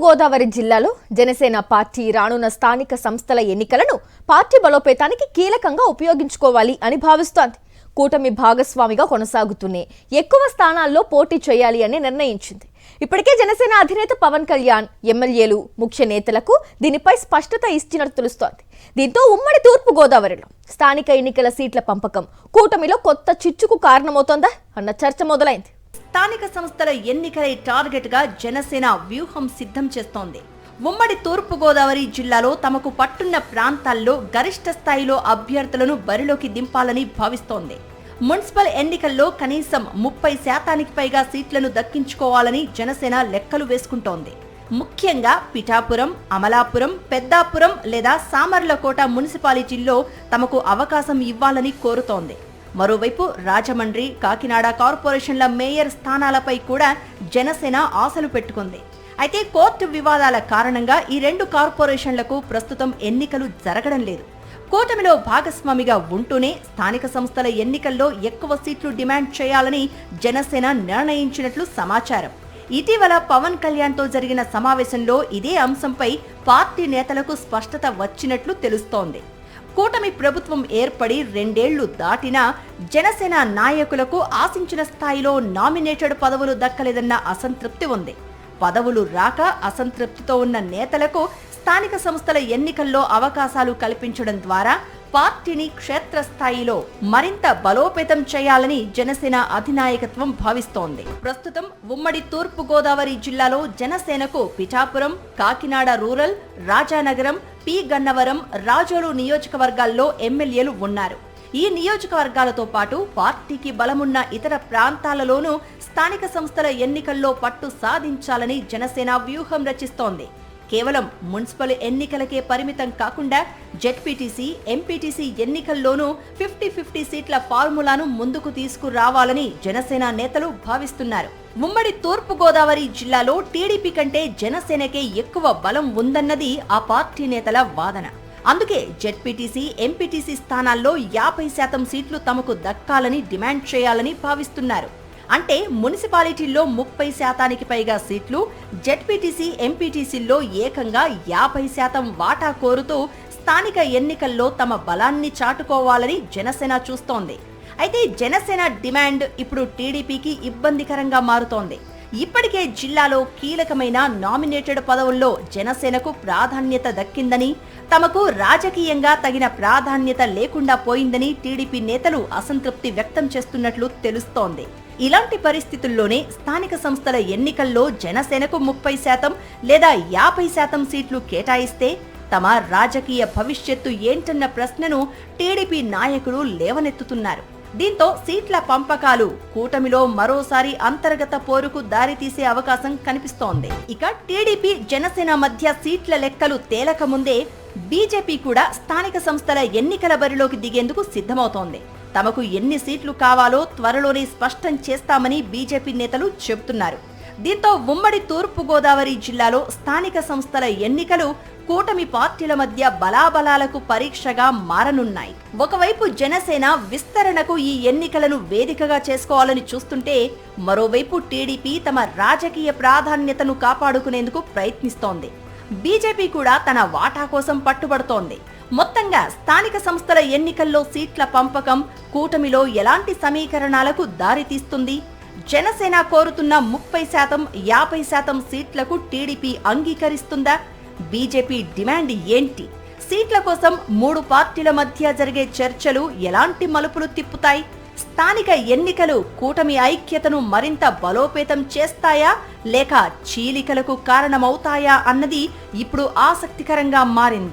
తూర్పుగోదావరి జిల్లాలో జనసేన పార్టీ రానున్న స్థానిక సంస్థల ఎన్నికలను పార్టీ బలోపేతానికి కీలకంగా ఉపయోగించుకోవాలి అని భావిస్తోంది. కూటమి భాగస్వామిగా కొనసాగుతూనే ఎక్కువ స్థానాల్లో పోటీ చేయాలి అని నిర్ణయించింది. ఇప్పటికే జనసేన అధినేత పవన్ కళ్యాణ్ ఎమ్మెల్యేలు ముఖ్య నేతలకు దీనిపై స్పష్టత ఇచ్చినట్టు తెలుస్తోంది. దీంతో ఉమ్మడి తూర్పుగోదావరిలో స్థానిక ఎన్నికల సీట్ల పంపకం కూటమిలో కొత్త చిచ్చుకు కారణమవుతోందా అన్న చర్చ మొదలైంది. స్థానిక సంస్థల ఎన్నికలే టార్గెట్ గా జనసేన వ్యూహం సిద్ధం చేస్తోంది. ఉమ్మడి తూర్పుగోదావరి జిల్లాలో తమకు పట్టున్న ప్రాంతాల్లో గరిష్ట స్థాయిలో అభ్యర్థులను బరిలోకి దింపాలని భావిస్తోంది. మున్సిపల్ ఎన్నికల్లో కనీసం 30% పైగా సీట్లను దక్కించుకోవాలని జనసేన లెక్కలు వేసుకుంటోంది. ముఖ్యంగా పిఠాపురం, అమలాపురం, పెద్దాపురం లేదా సామర్లకోట మున్సిపాలిటీల్లో తమకు అవకాశం ఇవ్వాలని కోరుతోంది. మరోవైపు రాజమండ్రి, కాకినాడ కార్పొరేషన్ల మేయర్ స్థానాలపై కూడా జనసేన ఆశలు పెట్టుకుంది. అయితే కోర్టు వివాదాల కారణంగా ఈ రెండు కార్పొరేషన్లకు ప్రస్తుతం ఎన్నికలు జరగడం లేదు. కూటమిలో భాగస్వామిగా ఉంటూనే స్థానిక సంస్థల ఎన్నికల్లో ఎక్కువ సీట్లు డిమాండ్ చేయాలని జనసేన నిర్ణయించినట్లు సమాచారం. ఇటీవల పవన్ కళ్యాణ్తో జరిగిన సమావేశంలో ఇదే అంశంపై పార్టీ నేతలకు స్పష్టత వచ్చినట్లు తెలుస్తోంది. కూటమి ప్రభుత్వం ఏర్పడి 2 ఏళ్లు దాటినా జనసేన నాయకులకు ఆశించిన స్థాయిలో నామినేటెడ్ పదవులు దక్కలేదన్న అసంతృప్తి ఉంది. పదవులు రాక అసంతృప్తితో ఉన్న నేతలకు స్థానిక సంస్థల ఎన్నికల్లో అవకాశాలు కల్పించడం ద్వారా పార్టీని క్షేత్రస్థాయిలో మరింత బలోపేతం చేయాలని జనసేన అధినాయకత్వం భావిస్తోంది. ప్రస్తుతం ఉమ్మడి తూర్పుగోదావరి జిల్లాలో జనసేనకు పిఠాపురం, కాకినాడ రూరల్, రాజానగరం, పి గన్నవరం, రాజోలు నియోజకవర్గాల్లో ఎమ్మెల్యేలు ఉన్నారు. ఈ నియోజకవర్గాలతో పాటు పార్టీకి బలమున్న ఇతర ప్రాంతాలలోనూ స్థానిక సంస్థల ఎన్నికల్లో పట్టు సాధించాలని జనసేన వ్యూహం రచిస్తోంది. కేవలం మున్సిపల్ ఎన్నికలకే పరిమితం కాకుండా జెడ్పీటీసీ, ఎంపీటీసీ ఎన్నికల్లోనూ 50-50 సీట్ల ఫార్ములాను ముందుకు తీసుకురావాలని జనసేన నేతలు భావిస్తున్నారు. ఉమ్మడి తూర్పుగోదావరి జిల్లాలో టీడీపీ కంటే జనసేనకే ఎక్కువ బలం ఉందన్నది ఆ పార్టీ నేతల వాదన. అందుకే జెడ్పీటీసీ, ఎంపీటీసీ స్థానాల్లో 50% సీట్లు తమకు దక్కాలని డిమాండ్ చేయాలని భావిస్తున్నారు. అంటే మున్సిపాలిటీల్లో 30% పైగా సీట్లు, జెడ్పీటీసీ, ఎంపీటీసీల్లో ఏకంగా 50% వాటా కోరుతూ స్థానిక ఎన్నికల్లో తమ బలాన్ని చాటుకోవాలని జనసేన చూస్తోంది. అయితే జనసేన డిమాండ్ ఇప్పుడు టీడీపీకి ఇబ్బందికరంగా మారుతోంది. ఇప్పటికే జిల్లాలో కీలకమైన నామినేటెడ్ పదవుల్లో జనసేనకు ప్రాధాన్యత దక్కిందని, తమకు రాజకీయంగా తగిన ప్రాధాన్యత లేకుండా పోయిందని టీడీపీ నేతలు అసంతృప్తి వ్యక్తం చేస్తున్నట్లు తెలుస్తోంది. ఇలాంటి పరిస్థితుల్లోనే స్థానిక సంస్థల ఎన్నికల్లో జనసేనకు 30% లేదా 50% సీట్లు కేటాయిస్తే తమ రాజకీయ భవిష్యత్తు ఏంటన్న ప్రశ్నను టీడీపీ నాయకులు లేవనెత్తుతున్నారు. దీంతో సీట్ల పంపకాలు కూటమిలో మరోసారి అంతర్గత పోరుకు దారితీసే అవకాశం కనిపిస్తోంది. ఇక టీడీపీ, జనసేన మధ్య సీట్ల లెక్కలు తేలక ముందే బీజేపీ కూడా స్థానిక సంస్థల ఎన్నికల బరిలోకి దిగేందుకు సిద్ధమవుతోంది. తమకు ఎన్ని సీట్లు కావాలో త్వరలోనే స్పష్టం చేస్తామని బీజేపీ నేతలు చెబుతున్నారు. దీంతో ఉమ్మడి తూర్పుగోదావరి జిల్లాలో స్థానిక సంస్థల ఎన్నికలు కూటమి పార్టీల మధ్య బలాబలాలకు పరీక్షగా మారనున్నాయి. ఒకవైపు జనసేన విస్తరణకు ఈ ఎన్నికలను వేదికగా చేసుకోవాలని చూస్తుంటే, మరోవైపు టీడీపీ తమ రాజకీయ ప్రాధాన్యతను కాపాడుకునేందుకు ప్రయత్నిస్తోంది. బీజేపీ కూడా తన వాటా కోసం పట్టుబడుతోంది. మొత్తంగా స్థానిక సంస్థల ఎన్నికల్లో సీట్ల పంపకం కూటమిలో ఎలాంటి సమీకరణాలకు దారితీస్తుంది? జనసేన కోరుతున్న 30%, 50% సీట్లకు టీడీపీ అంగీకరిస్తుందా? బీజేపీ డిమాండ్ ఏంటి? సీట్ల కోసం 3 పార్టీల మధ్య జరిగే చర్చలు ఎలాంటి మలుపులు తిప్పుతాయి? స్థానిక ఎన్నికలు కూటమి ఐక్యతను మరింత బలోపేతం చేస్తాయా లేక చీలికలకు కారణమవుతాయా అన్నది ఇప్పుడు ఆసక్తికరంగా మారింది.